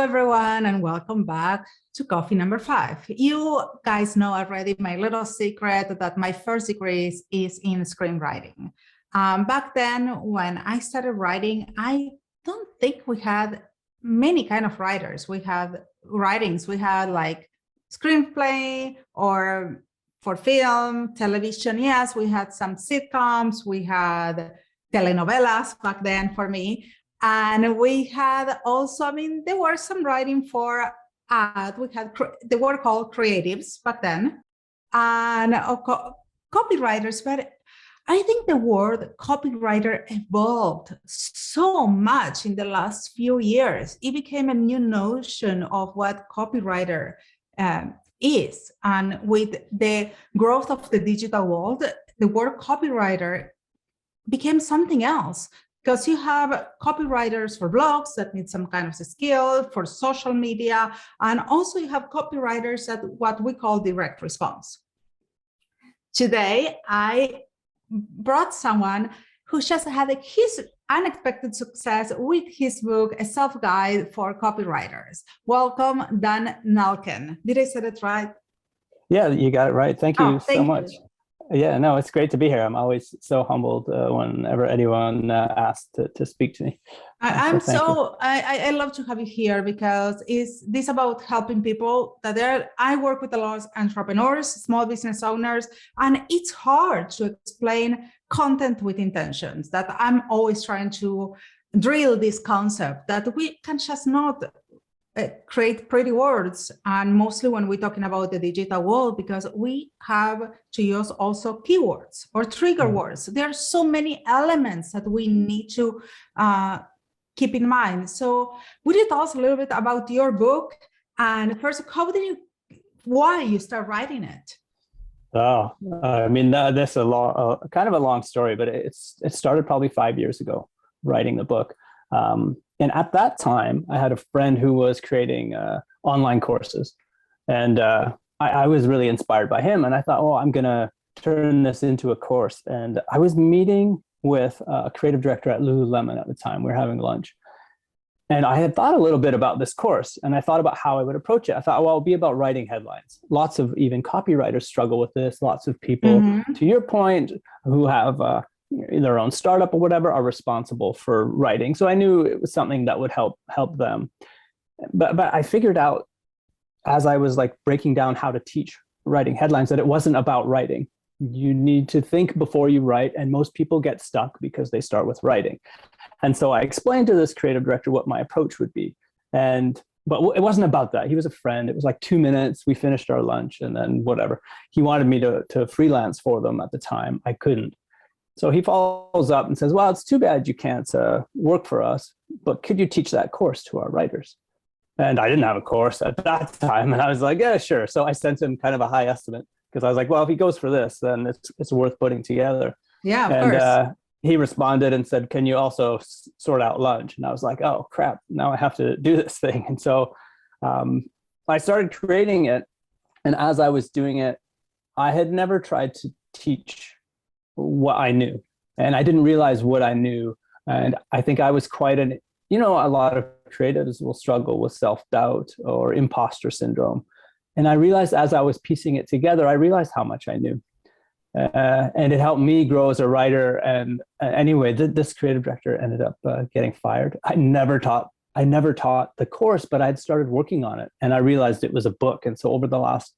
everyone, and welcome back to coffee number 5. You guys know already my little secret that my first degree is in screenwriting. Back then, when I started writing, I don't think we had many kind of writers. We had writings. We had like screenplay or for film, television. Yes, we had some sitcoms. We had telenovelas back then for me. And we had also, there were some writing for we had, they were called creatives back then, and copywriters, but I think the word copywriter evolved so much in the last few years. It became a new notion of what copywriter is. And with the growth of the digital world, the word copywriter became something else. Because you have copywriters for blogs that need some kind of skill, for social media, and also you have copywriters at what we call direct response. Today, I brought someone who just had his unexpected success with his book, A Self-Guide for Copywriters. Welcome, Dan Nelken. Did I say that right? Yeah, you got it right. Thank you so much. You. Yeah, no, it's great to be here. I'm always so humbled whenever anyone asks to speak to me. I love to have you here because this about helping people I work with a lot of entrepreneurs, small business owners, and it's hard to explain content with intentions. That I'm always trying to drill this concept that we can just not create pretty words, and mostly when we're talking about the digital world, because we have to use also keywords or trigger words. There are so many elements that we need to keep in mind. So would you tell us a little bit about your book? And first, why you start writing it? Oh, that's a kind of a long story, but it started probably 5 years ago, writing the book. And at that time, I had a friend who was creating online courses. And I was really inspired by him. And I thought, I'm going to turn this into a course. And I was meeting with a creative director at Lululemon at the time. We were having lunch. And I had thought a little bit about this course. And I thought about how I would approach it. I thought, it'll be about writing headlines. Lots of even copywriters struggle with this. Lots of people, to your point, who have their own startup or whatever are responsible for writing. So I knew it was something that would help them. But I figured out as I was like breaking down how to teach writing headlines that it wasn't about writing. You need to think before you write, and most people get stuck because they start with writing. And so I explained to this creative director what my approach would be. But it wasn't about that. He was a friend. It was like 2 minutes. We finished our lunch and then whatever. He wanted me to freelance for them at the time. I couldn't. So he follows up and says, well, it's too bad you can't work for us, but could you teach that course to our writers? And I didn't have a course at that time. And I was like, yeah, sure. So I sent him kind of a high estimate because I was like, well, if he goes for this, then it's worth putting together. Yeah, of course. He responded and said, can you also sort out lunch? And I was like, oh, crap, now I have to do this thing. And so I started creating it. And as I was doing it, I had never tried to teach what I knew. And I didn't realize what I knew. And I think I was quite a lot of creatives will struggle with self-doubt or imposter syndrome. And I realized as I was piecing it together, I realized how much I knew. And it helped me grow as a writer. And anyway, this creative director ended up getting fired. I never taught the course, but I'd started working on it. And I realized it was a book. And so over the last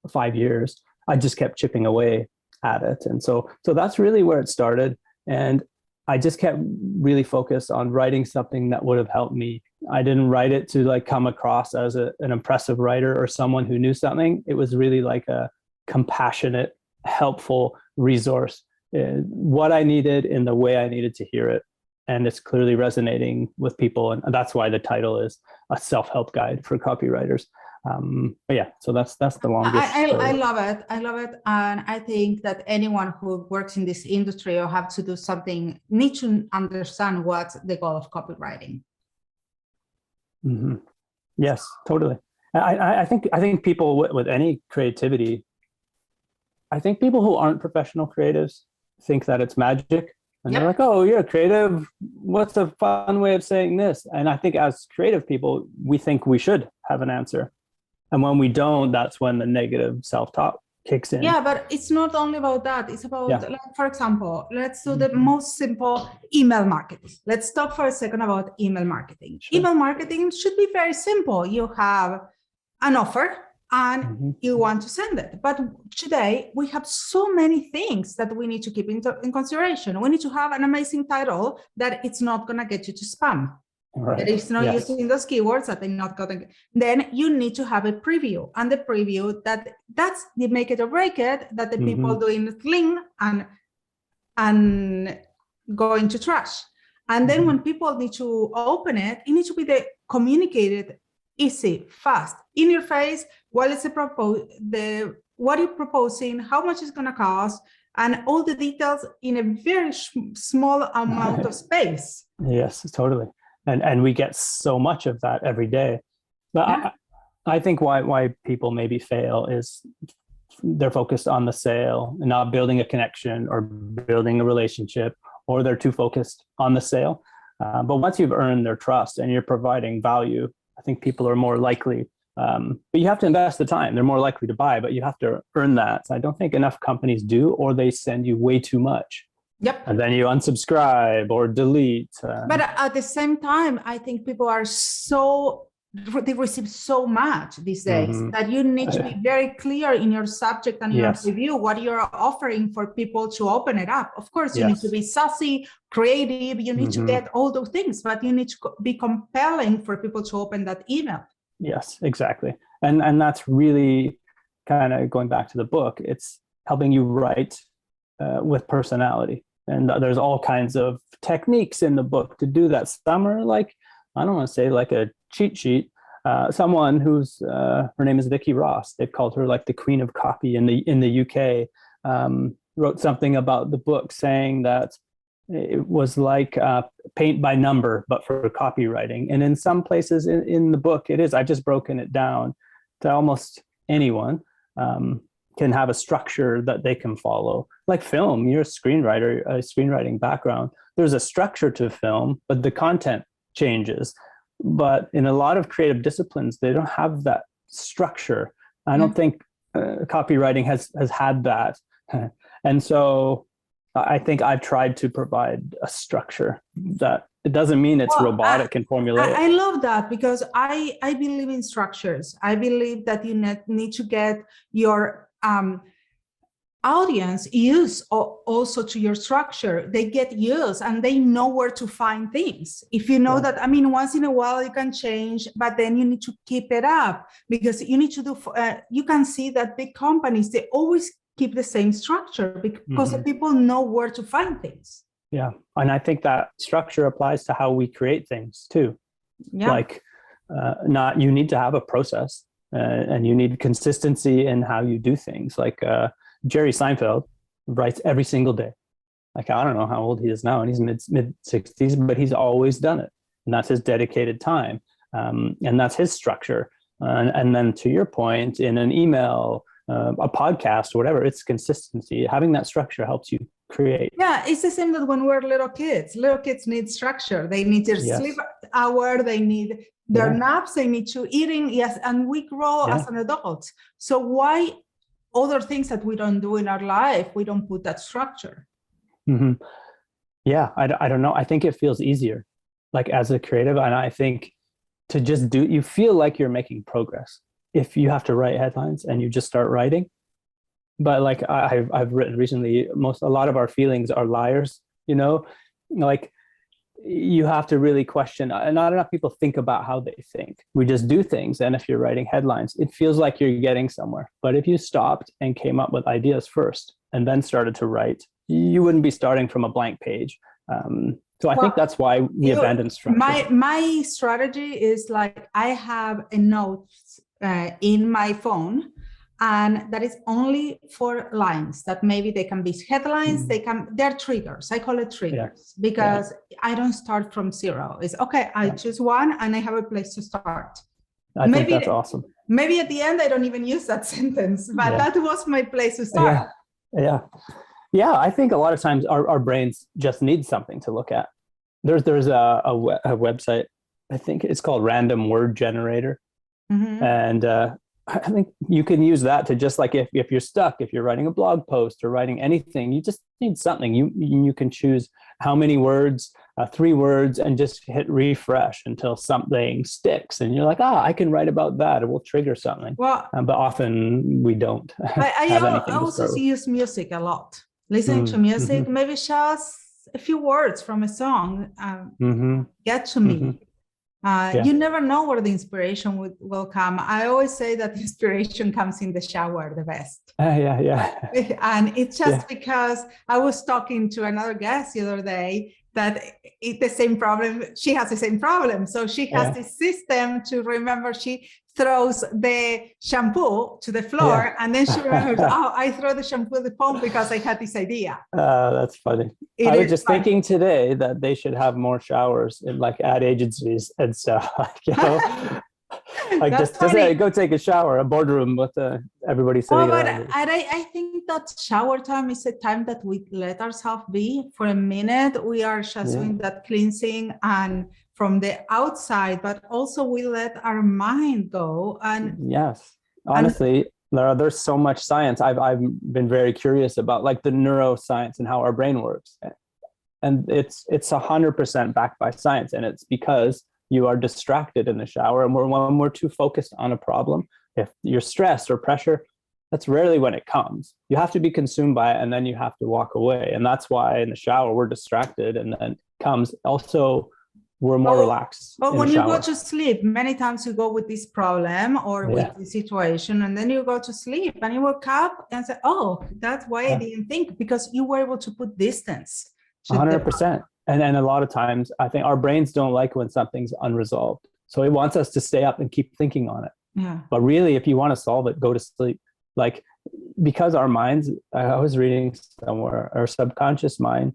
5 years, I just kept chipping away at it. And so that's really where it started. And I just kept really focused on writing something that would have helped me. I didn't write it to like come across as an impressive writer or someone who knew something. It was really like a compassionate, helpful resource, what I needed in the way I needed to hear it. And it's clearly resonating with people. And that's why the title is A Self-Help Guide for Copywriters. But yeah, so that's the longest story. I love it. And I think that anyone who works in this industry or have to do something needs to understand what's the goal of copywriting. Yes, totally. I think people with any creativity, I think people who aren't professional creatives think that it's magic And they're like, oh, you're creative. What's a fun way of saying this? And I think as creative people, we think we should have an answer. And when we don't, that's when the negative self-talk kicks in. Yeah, but it's not only about that. It's about, like, for example, let's do the most simple email marketing. Let's talk for a second about email marketing. Sure. Email marketing should be very simple. You have an offer and you want to send it. But today we have so many things that we need to keep in consideration. We need to have an amazing title that it's not going to get you to spam. Right. That is not using those keywords that they're not going to. Then you need to have a preview, and the preview that's the make it or break it, that the people doing fling and going to trash. And then when people need to open it, it needs to be communicated easy, fast, in your face. What is what are you proposing? How much is going to cost? And all the details in a very small amount of space. Yes, totally. And we get so much of that every day. But I think why people maybe fail is they're focused on the sale and not building a connection or building a relationship, or they're too focused on the sale. But once you've earned their trust and you're providing value, I think people are more likely. But you have to invest the time. They're more likely to buy, but you have to earn that. So I don't think enough companies do, or they send you way too much. Yep. And then you unsubscribe or delete. But at the same time, I think people are they receive so much these days that you need to be very clear in your subject and your review, what you're offering for people to open it up. Of course, you need to be sassy, creative, you need to get all those things, but you need to be compelling for people to open that email. Yes, exactly. And that's really kind of going back to the book. It's helping you write with personality. And there's all kinds of techniques in the book to do that. Some are like, I don't want to say like a cheat sheet. Someone who's, her name is Vicky Ross. They've called her like the queen of copy in the UK. Wrote something about the book saying that it was like paint by number, but for copywriting. And in some places in the book, it is. I've just broken it down to almost anyone. Can have a structure that they can follow. Like film, you're a screenwriter, a screenwriting background. There's a structure to film, but the content changes. But in a lot of creative disciplines, they don't have that structure. I don't think copywriting has had that. And so I think I've tried to provide a structure that it doesn't mean it's robotic and formulaic. I love that, because I believe in structures. I believe that you need to get your audience used also to your structure. They get used and they know where to find things. If you know that, I mean, once in a while you can change, but then you need to keep it up, because you need to do, you can see that big companies, they always keep the same structure because the people know where to find things. Yeah. And I think that structure applies to how we create things too. Yeah. Like you need to have a process. And you need consistency in how you do things. Like Jerry Seinfeld writes every single day. Like, I don't know how old he is now, and he's mid 60s, but he's always done it. And that's his dedicated time. And that's his structure. And then to your point, in an email, a podcast, or whatever, it's consistency. Having that structure helps you create. Yeah, it's the same that when we're little kids. Little kids need structure. They need their sleep hour. They need their naps, they need to eating, and we grow as an adult. So why other things that we don't do in our life, we don't put that structure? Yeah, I don't know. I think it feels easier, like as a creative, and I think to just you feel like you're making progress if you have to write headlines and you just start writing. But like I've written recently, a lot of our feelings are liars, like you have to really question. Not enough people think about how they think. We just do things. And if you're writing headlines, it feels like you're getting somewhere. But if you stopped and came up with ideas first and then started to write, you wouldn't be starting from a blank page. So I think that's why we abandoned structure. My strategy is like, I have a note in my phone, and that is only for lines that maybe they can be headlines. They're triggers. I call it triggers because I don't start from zero. It's okay. I choose one and I have a place to start. I think that's awesome. Maybe at the end, I don't even use that sentence, but that was my place to start. Yeah. Yeah, I think a lot of times our brains just need something to look at. There's a website, I think it's called Random Word Generator. Mm-hmm. And I think you can use that to just like if you're stuck, if you're writing a blog post or writing anything, you just need something. You can choose how many words, 3 words, and just hit refresh until something sticks. And you're like, I can write about that. It will trigger something. Well, But often we don't I have anything to also start with. use music a lot. Listening to music, Mm-hmm, maybe just a few words from a song mm-hmm, get to mm-hmm. me. Yeah. You never know where the inspiration will come. I always say that inspiration comes in the shower the best. Yeah. And it's just Yeah. because I was talking to another guest the other day that the same problem, she has the same problem. So she has Yeah. this system to remember, she throws the shampoo to the floor Yeah. and then she remembers, oh, I throw the shampoo at the pump because I had this idea. That's funny. It I was is just funny. thinking today that they should have more showers in like ad agencies and stuff. Like, like That's just funny. go take a shower, a boardroom with everybody Oh, sitting but around. I think that shower time is a time that we let ourselves be for a minute. We are just doing that cleansing and from the outside, but also we let our mind go. And Yes, honestly, there's so much science. I've been very curious about like the neuroscience and how our brain works, and it's 100% backed by science, and it's because you are distracted in the shower, and when we're too focused on a problem, if you're stressed or pressure, that's rarely when it comes. You have to be consumed by it, and then you have to walk away, and that's why in the shower we're distracted, and then it comes also. We're more relaxed. But in when the you shower. go to sleep, many times you go with this problem or with the situation, and then you go to sleep and you wake up and say, oh, that's why I didn't think, because you were able to put distance. 100%. And then a lot of times, I think our brains don't like when something's unresolved. So it wants us to stay up and keep thinking on it. Yeah. But really, if you want to solve it, go to sleep. Like, because our minds, I was reading somewhere, our subconscious mind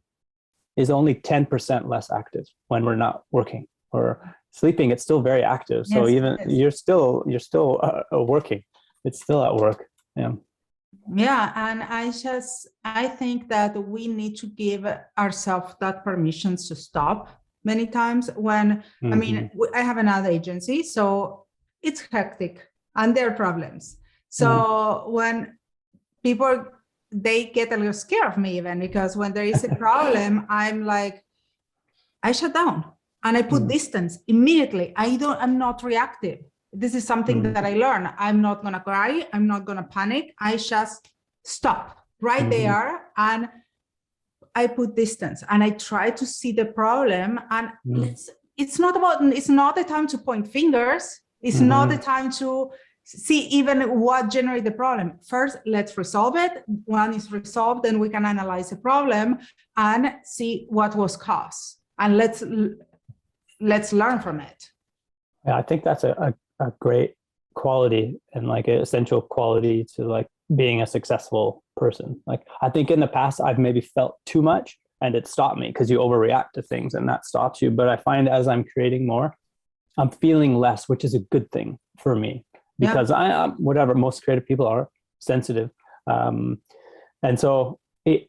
is only 10% less active when we're not working or sleeping. It's still very active. So even you're still working. It's still at work. Yeah. Yeah, and I think that we need to give ourselves that permissions to stop many times when, I mean, I have another agency, so it's hectic and there are problems. So when people, they get a little scared of me even, because when there is a problem, I'm like, I shut down and I put distance immediately. I'm not reactive. This is something that I learned. I'm not going to cry. I'm not going to panic. I just stop right there and I put distance and I try to see the problem. And it's not the time to point fingers. It's not the time to see even what generated the problem. First, let's resolve it. When it's resolved, then we can analyze the problem and see what was caused. And let's learn from it. Yeah, I think that's a great quality and like an essential quality to like being a successful person. Like, I think in the past I've maybe felt too much and it stopped me because you overreact to things and that stops you. But I find as I'm creating more, I'm feeling less, which is a good thing for me, because I'm whatever, most creative people are sensitive. And so it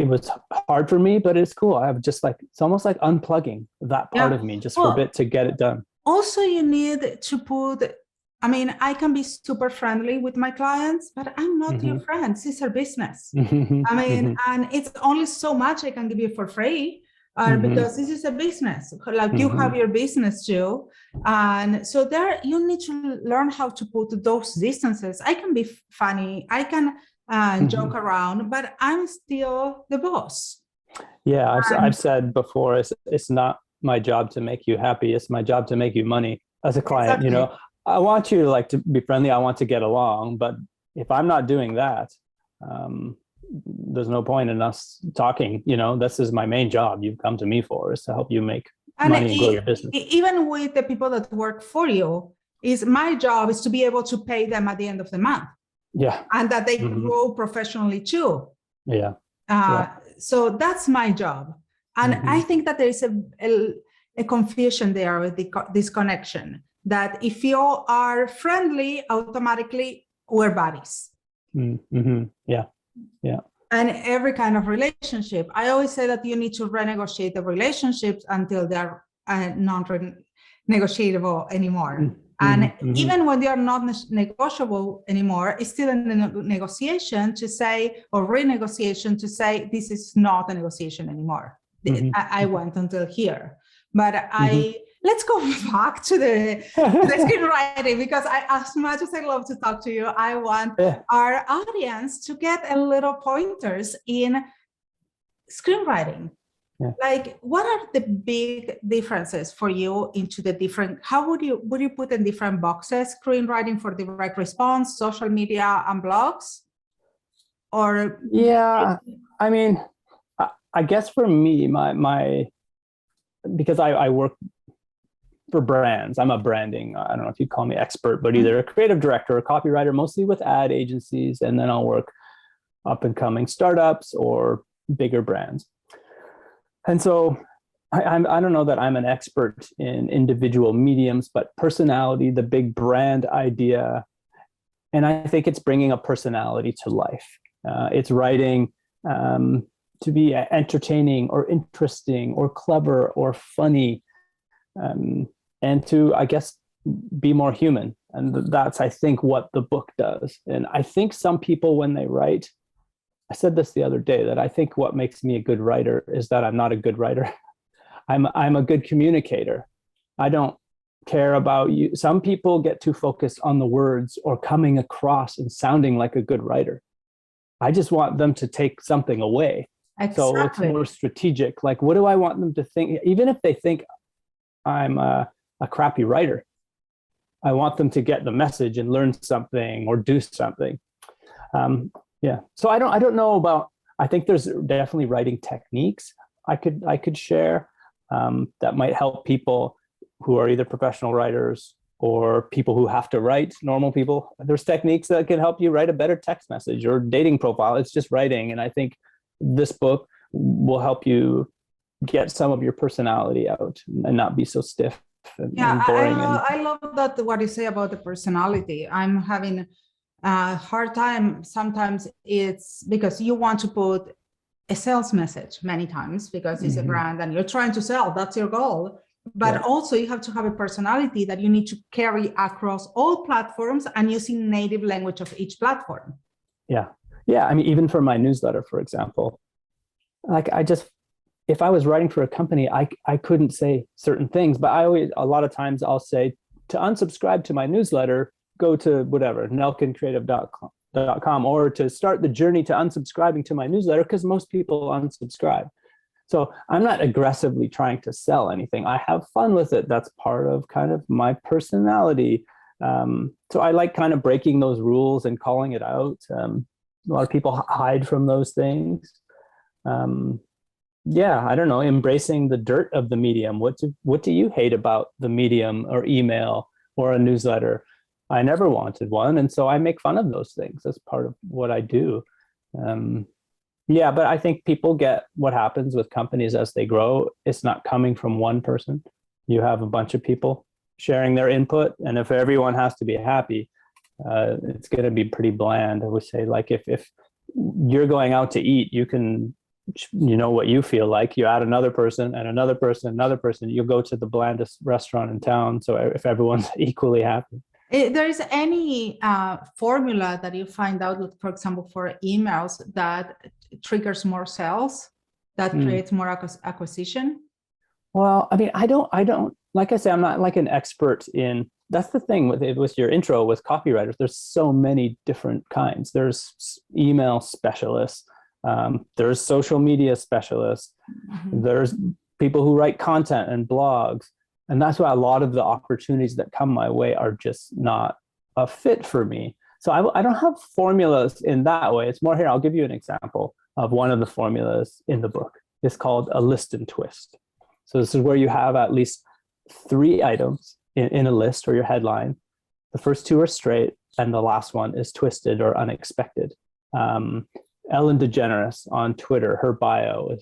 was hard for me, but it's cool. I have just like, it's almost like unplugging that part of me just for a bit to get it done. Also, you need to put, I mean, I can be super friendly with my clients, but I'm not your friend. This is our business. I mean, and it's only so much I can give you for free because this is a business. Like you have your business too. And so there, you need to learn how to put those distances. I can be funny. I can joke around, but I'm still the boss. Yeah, I've said before, it's not my job to make you happy. It's my job to make you money as a client. You know, I want you to be friendly. I want to get along, but if I'm not doing that, there's no point in us talking. You know, this is my main job. You've come to me for is to help you make money and grow your business. Even with the people that work for you, my job is to be able to pay them at the end of the month. Yeah, and that they grow professionally too. Yeah. So that's my job. And I think that there is a confusion there with this connection, that if you are friendly, automatically we're buddies. Yeah. And every kind of relationship. I always say that you need to renegotiate the relationships until they're non-negotiable anymore. And even when they are not negotiable anymore, it's still a negotiation to say, or renegotiation to say, this is not a negotiation anymore. I went until here. But let's go back to the screenwriting, because as much as I love to talk to you, I want our audience to get a little pointers in screenwriting. Yeah. Like, what are the big differences for you into the different, how would you put in different boxes, screenwriting for direct response, social media and blogs? Or yeah, I mean, I guess for me, because I work for brands, I'm a branding, I don't know if you'd call me expert, but either a creative director or copywriter, mostly with ad agencies, and then I'll work up and coming startups or bigger brands. And so I don't know that I'm an expert in individual mediums, but personality, the big brand idea, and I think it's bringing a personality to life. It's writing to be entertaining or interesting or clever or funny, and to, I guess, be more human. And that's, I think, what the book does. And I think some people, when they write, I said this the other day, that I think what makes me a good writer is that I'm not a good writer. I'm a good communicator. I don't care about you. Some people get too focused on the words or coming across and sounding like a good writer. I just want them to take something away. Exactly. So it's more strategic. Like, what do I want them to think? Even if they think I'm a crappy writer, I want them to get the message and learn something or do something. Yeah. So I don't know about, I think there's definitely writing techniques I could share that might help people who are either professional writers or people who have to write, normal people. There's techniques that can help you write a better text message or dating profile. It's just writing. And I think this book will help you get some of your personality out and not be so stiff and boring. I love that, what you say about the personality. I'm having a hard time sometimes. It's because you want to put a sales message many times because it's a brand and you're trying to sell, that's your goal. But also you have to have a personality that you need to carry across all platforms and using native language of each platform. Yeah. I mean, even for my newsletter, for example, like if I was writing for a company, I couldn't say certain things, but a lot of times I'll say, to unsubscribe to my newsletter, go to whatever, nelkencreative.com, or to start the journey to unsubscribing to my newsletter, because most people unsubscribe. So I'm not aggressively trying to sell anything. I have fun with it. That's part of kind of my personality. So I like kind of breaking those rules and calling it out. A lot of people hide from those things. I don't know, embracing the dirt of the medium. What do you hate about the medium or email or a newsletter? I never wanted one. And so I make fun of those things. That's part of what I do. But I think people get what happens with companies as they grow. It's not coming from one person. You have a bunch of people sharing their input. And if everyone has to be happy, it's going to be pretty bland. I would say, like, if you're going out to eat, you can, what you feel like. You add another person and another person, another person, you'll go to the blandest restaurant in town. So if everyone's equally happy. There is any formula that you find out, for example, for emails that triggers more sales, that creates more acquisition? Well, I mean, I don't, like I say, I'm not like an expert in, that's the thing with your intro with copywriters. There's so many different kinds. There's email specialists. There's social media specialists. There's people who write content and blogs. And that's why a lot of the opportunities that come my way are just not a fit for me. So I don't have formulas in that way. It's more here. I'll give you an example of one of the formulas in the book. It's called a list and twist. So this is where you have at least 3 items in a list or your headline. The first 2 are straight and the last one is twisted or unexpected. Ellen DeGeneres on Twitter, her bio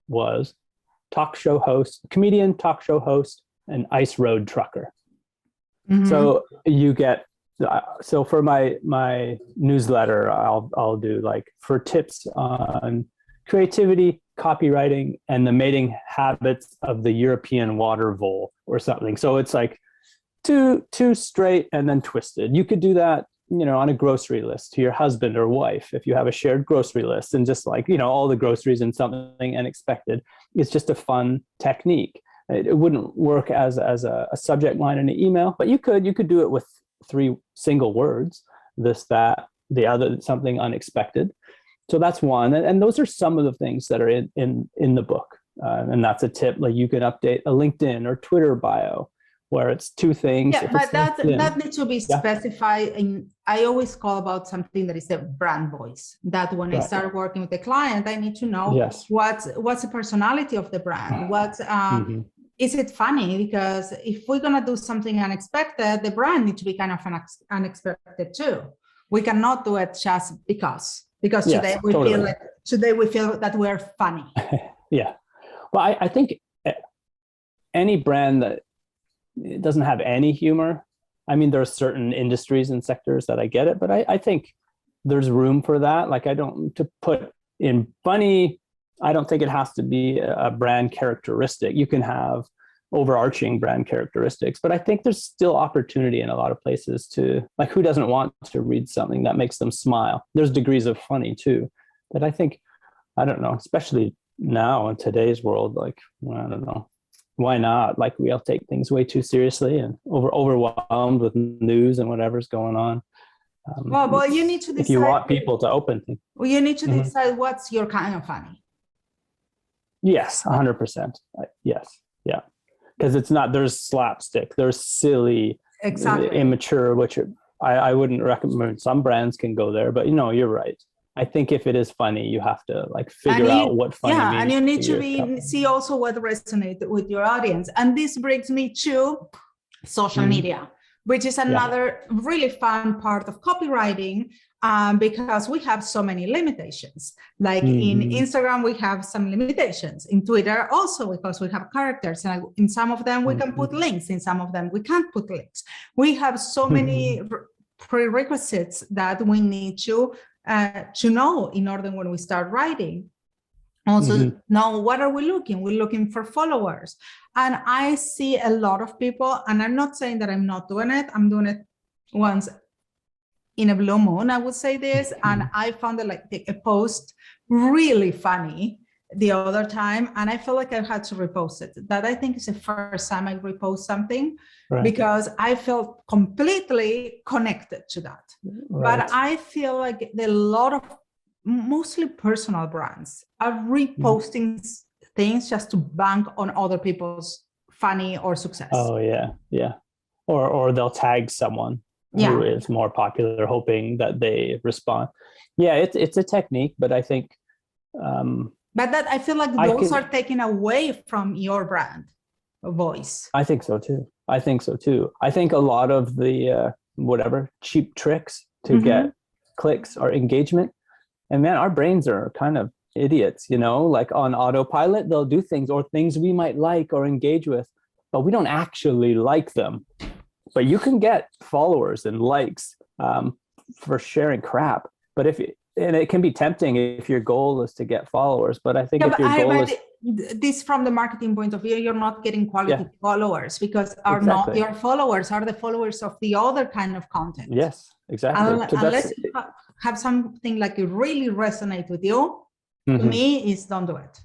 was talk show host, comedian, talk show host, and ice road trucker. So you get So for my newsletter, I'll do like for tips on creativity, copywriting, and the mating habits of the European water vole or something. So it's like too straight and then twisted. You could do that, on a grocery list to your husband or wife if you have a shared grocery list, and just like, all the groceries and something unexpected. It's just a fun technique. It wouldn't work as a subject line in an email, but you could do it with 3 single words: this, that, the other, something unexpected. So that's one, and those are some of the things that are in the book, and that's a tip. Like you can update a LinkedIn or Twitter bio where it's 2 things. Yeah, but that needs to be specified. And I always call about something that is a brand voice. That when I start working with the client, I need to know what's the personality of the brand. Is it funny? Because if we're gonna do something unexpected, the brand needs to be kind of unexpected too. We cannot do it just because today we feel that we're funny. Yeah. Well, I think any brand that doesn't have any humor, I mean, there are certain industries and sectors that I get it, but I think there's room for that. Like to put in funny, I don't think it has to be a brand characteristic. You can have overarching brand characteristics, but I think there's still opportunity in a lot of places to, like, who doesn't want to read something that makes them smile? There's degrees of funny too, but I think, I don't know, especially now in today's world, like, I don't know, why not? Like, we all take things way too seriously and overwhelmed with news and whatever's going on. Well, you need to decide. If you want people to open things. Well, you need to decide what's your kind of funny. Yes, 100%. Yes, yeah. Because there's slapstick, there's silly, immature, which I wouldn't recommend. Some brands can go there, but you're right. I think if it is funny, you have to like figure out what funny means. Yeah, and you need to see also what resonates with your audience. And this brings me to social media, which is another really fun part of copywriting, because we have so many limitations. Like in Instagram, we have some limitations. In Twitter also, because we have characters, and in some of them we can put links, in some of them we can't put links. We have so many prerequisites that we need to know in order when we start writing. Also know what are we looking? We're looking for followers. And I see a lot of people, and I'm not saying that I'm not doing it. I'm doing it once in a blue moon, I would say this. And I found a post really funny the other time, and I feel like I had to repost it. That I think is the first time I repost something, because I felt completely connected to that. But I feel like a lot of mostly personal brands are reposting things just to bank on other people's funny or success. Oh yeah. Or they'll tag someone who is more popular, hoping that they respond. Yeah, it's a technique, but I think but that I feel like those are taken away from your brand voice. I think so too. I think a lot of the cheap tricks to get clicks or engagement, and man, our brains are kind of idiots, like on autopilot, they'll do things we might like or engage with, but we don't actually like them. But you can get followers and likes for sharing crap. But and it can be tempting if your goal is to get followers. But I think if your goal is this from the marketing point of view, you're not getting quality followers, because not your followers, are the followers of the other kind of content. Yes, exactly. Unless you have something like it really resonate with you, to me, is don't do it.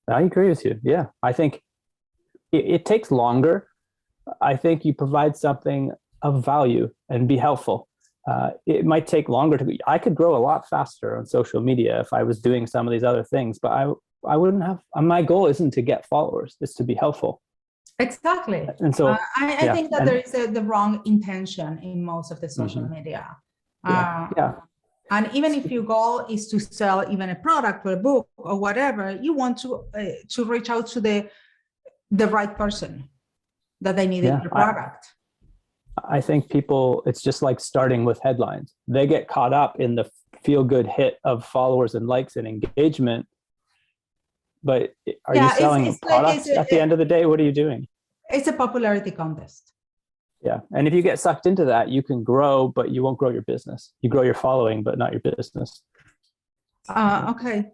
I agree with you. Yeah, I think it takes longer. I think you provide something of value and be helpful. It might take longer I could grow a lot faster on social media if I was doing some of these other things, but I wouldn't have, my goal isn't to get followers, it's to be helpful. Exactly. And so I think that there is the wrong intention in most of the social media. And even if your goal is to sell even a product or a book or whatever, you want to reach out to the right person that they need your product. I think people, it's just like starting with headlines. They get caught up in the feel-good hit of followers and likes and engagement. But are you selling products at the end of the day? What are you doing? It's a popularity contest. Yeah. And if you get sucked into that, you can grow, but you won't grow your business. You grow your following, but not your business. Okay,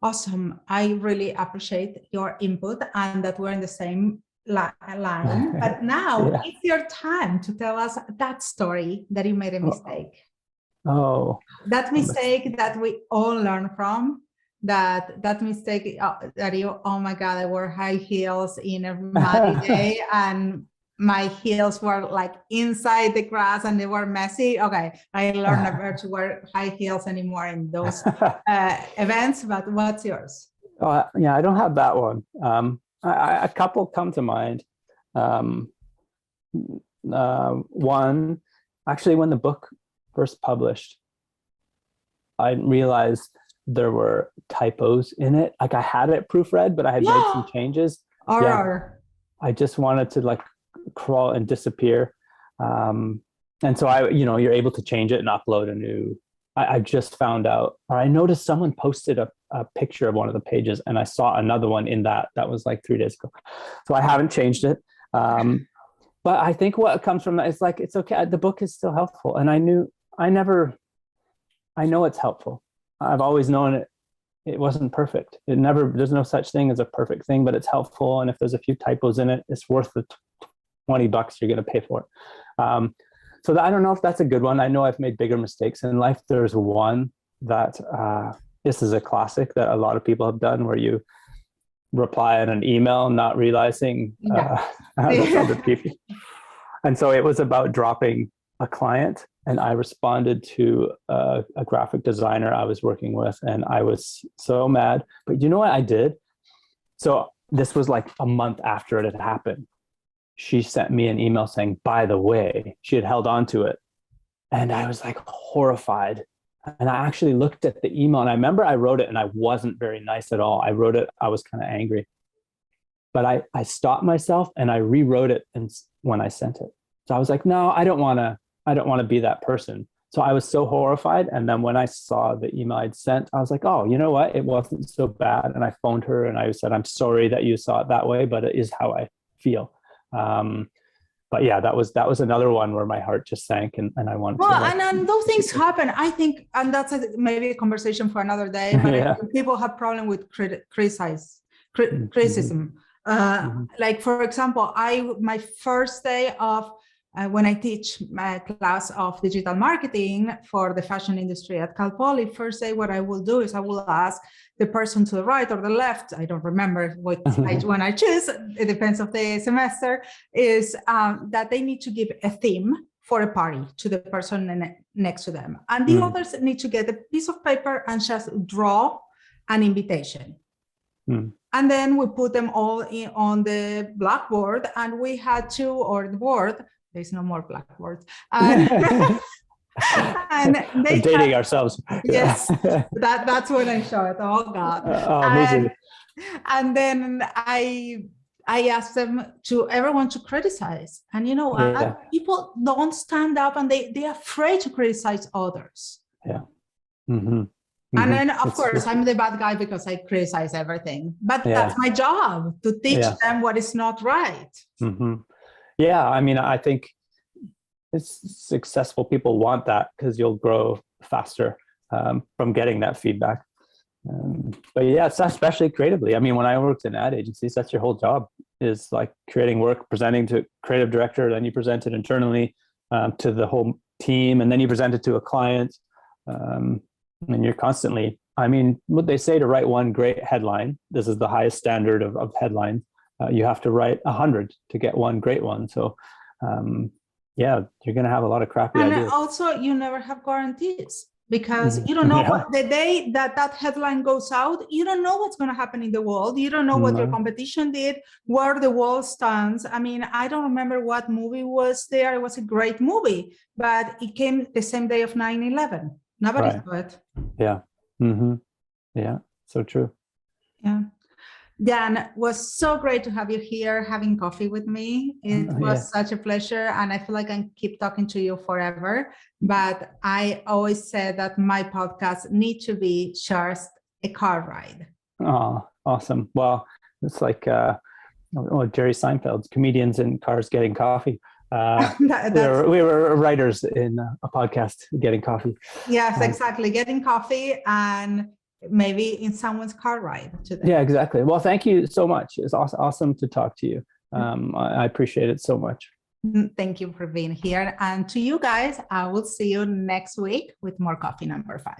awesome. I really appreciate your input and that we're in the same line. But now Yeah. it's your time to tell us that story that you made a mistake. Oh, That mistake that we all learn from. That mistake that you, oh my God, I wore high heels in a muddy day and my heels were like inside the grass and they were messy. Okay, I learned never to wear high heels anymore in those events, but what's yours? Yeah, I don't have that one. A couple come to mind. One, actually, when the book first published, I realized there were typos in it. Like I had it proofread, but I had made some changes. I just wanted to like crawl and disappear. And so you're able to change it and upload a new. I just found out, or I noticed someone posted a picture of one of the pages and I saw another one in that was like 3 days ago. So I haven't changed it. But I think what comes from that is like, it's okay. The book is still helpful. And I know it's helpful. I've always known it wasn't perfect. There's no such thing as a perfect thing, but it's helpful. And if there's a few typos in it, it's worth the $20 you're going to pay for it. So I don't know if that's a good one. I know I've made bigger mistakes in life. There's one that this is a classic that a lot of people have done where you reply in an email, not realizing other people. And so it was about dropping a client. And I responded to a graphic designer I was working with, and I was so mad. But you know what I did? So this was like a month after it had happened. She sent me an email saying, by the way, she had held on to it. And I was like horrified. And I actually looked at the email and I remember I wrote it and I wasn't very nice at all. I wrote it, I was kind of angry. But I stopped myself and I rewrote it when I sent it. So I was like, no, I don't want to be that person. So I was so horrified. And then when I saw the email I'd sent, I was like, oh, you know what? It wasn't so bad. And I phoned her and I said, I'm sorry that you saw it that way, but it is how I feel. But yeah, that was another one where my heart just sank and I wanted to. And then those things happen, I think, and that's maybe a conversation for another day. But people have problem with criticism. Like, for example, my first day of when I teach my class of digital marketing for the fashion industry at Cal Poly, first day what I will do is I will ask the person to the right or the left, I don't remember which one I choose, it depends of the semester, is that they need to give a theme for a party to the person next to them. And the others need to get a piece of paper and just draw an invitation. And then we put them all on the blackboard and we had to, or the board, there's no more blackboards. And we're dating ourselves. Yes, that's when I saw it. Oh God. Amazing. And then I asked them everyone to criticize. And people don't stand up and they're afraid to criticize others. Yeah. Mm-hmm. And then, of course, I'm the bad guy because I criticize everything. But that's my job, to teach them what is not right. Mm-hmm. Yeah, I mean, I think successful people want that because you'll grow faster from getting that feedback. But yeah, it's especially creatively. I mean, when I worked in ad agencies, that's your whole job, is like creating work, presenting to creative director, then you present it internally to the whole team, and then you present it to a client. And you're constantly, I mean, what they say to write one great headline, this is the highest standard of headlines. You have to write 100 to get one great one. So yeah, you're going to have a lot of crappy ideas. And also, you never have guarantees because you don't know what the day that headline goes out, you don't know what's going to happen in the world. You don't know what your competition did, where the world stands. I mean, I don't remember what movie was there. It was a great movie, but it came the same day of 9/11. Nobody saw it. Yeah. Mm-hmm. Yeah. So true. Yeah. Dan, was so great to have you here having coffee with me. It was such a pleasure. And I feel like I can keep talking to you forever. But I always said that my podcast need to be just a car ride. Oh, awesome. Well, it's like Jerry Seinfeld's comedians in cars getting coffee. We were writers in a podcast, Getting Coffee. Yes, exactly. Getting coffee and maybe in someone's car ride today. Yeah, exactly. Well, thank you so much. It's awesome to talk to you. I appreciate it so much. Thank you for being here. And to you guys, I will see you next week with more coffee number 5.